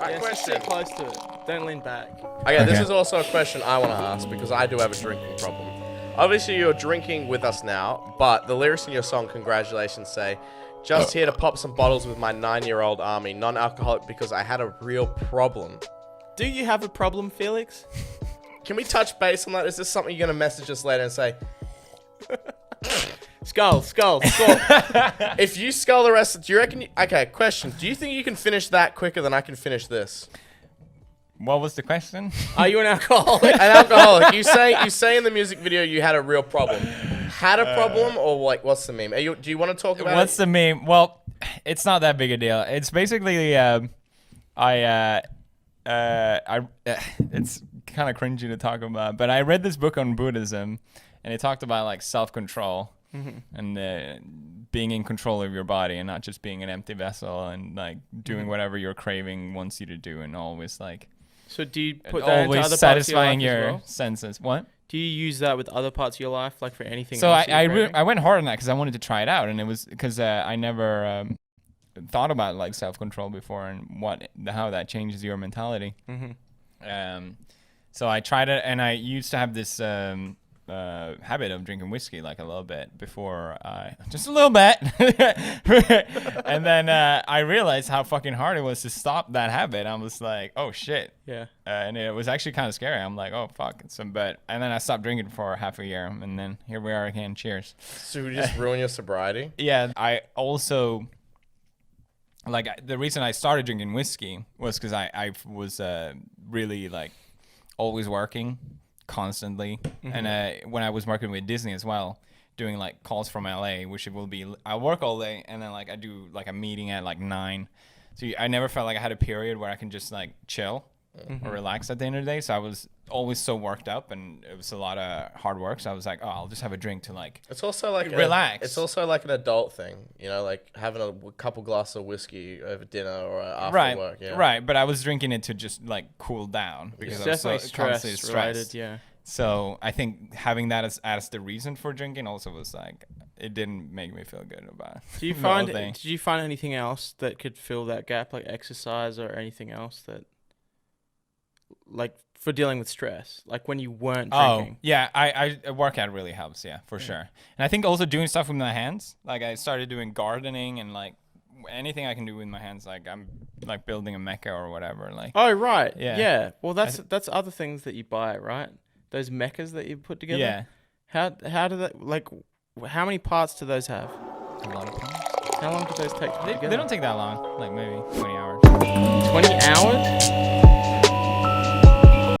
Alright, question. Sit close to it. Don't lean back. Okay, this is also a question I want to ask because I do have a drinking problem. Obviously, you're drinking with us now, but the lyrics in your song, Congratulations, say, just here to pop some bottles with my 9-year-old army, non-alcoholic because I had a real problem. Do you have a problem, Felix? Can we touch base on that? Is this something you're going to message us later and say, Skull. if you skull the rest, do you reckon... Okay, question. Do you think you can finish that quicker than I can finish this? What was the question? Are you an alcoholic? An alcoholic. You say in the music video you had a real problem. Had a problem or like what's the meme? Do you want to talk about What's the meme? Well, it's not that big a deal. It's basically it's kind of cringy to talk about, but I read this book on Buddhism, and it talked about like self-control and being in control of your body and not just being an empty vessel and like doing whatever your craving wants you to do and always like. So do you put that into always other satisfying parts of your your life as well? senses? What? Do you use that with other parts of your life, like for anything So else? I went hard on that because I wanted to try it out, and it was because I never thought about like self-control before and how that changes your mentality. So I tried it, and I used to have this habit of drinking whiskey like a little bit before just a little bit, and then I realized how fucking hard it was to stop that habit. I was like, oh shit. Yeah. And it was actually kind of scary. I'm like, oh fuck. And then I stopped drinking for half a year, and then here we are again. Cheers. So you just ruin your sobriety? Yeah. I also like the reason I started drinking whiskey was because I was really like always working constantly, and when I was working with Disney as well, doing like calls from LA, which it will be I work all day, and then like I do like a meeting at like 9, so I never felt like I had a period where I can just like chill or relax at the end of the day. So I was always so worked up, and it was a lot of hard work, so I was like, oh, I'll just have a drink to like It's also like relax. It's also like an adult thing, you know, like having a couple glasses of whiskey over dinner or after work. Yeah. Right, but I was drinking it to just like cool down because It's I was so definitely constantly stress related, stressed. yeah. So I think having that as the reason for drinking also was like it didn't make me feel good about. Do you the find? whole thing. Did you find anything else that could fill that gap, like exercise or anything else that, like for dealing with stress, like when you weren't drinking? Oh yeah, I workout really helps, yeah, for sure. And I think also doing stuff with my hands, like I started doing gardening and like anything I can do with my hands, like I'm like building a mecha or whatever, like. Oh right, Yeah. yeah. Well, that's other things that you buy, right? Those mechas that you put together. Yeah. How do that, like, how many parts do those have? A lot of times. How long do those take to put They together? don't take that long, like maybe 20 hours. 20 hours?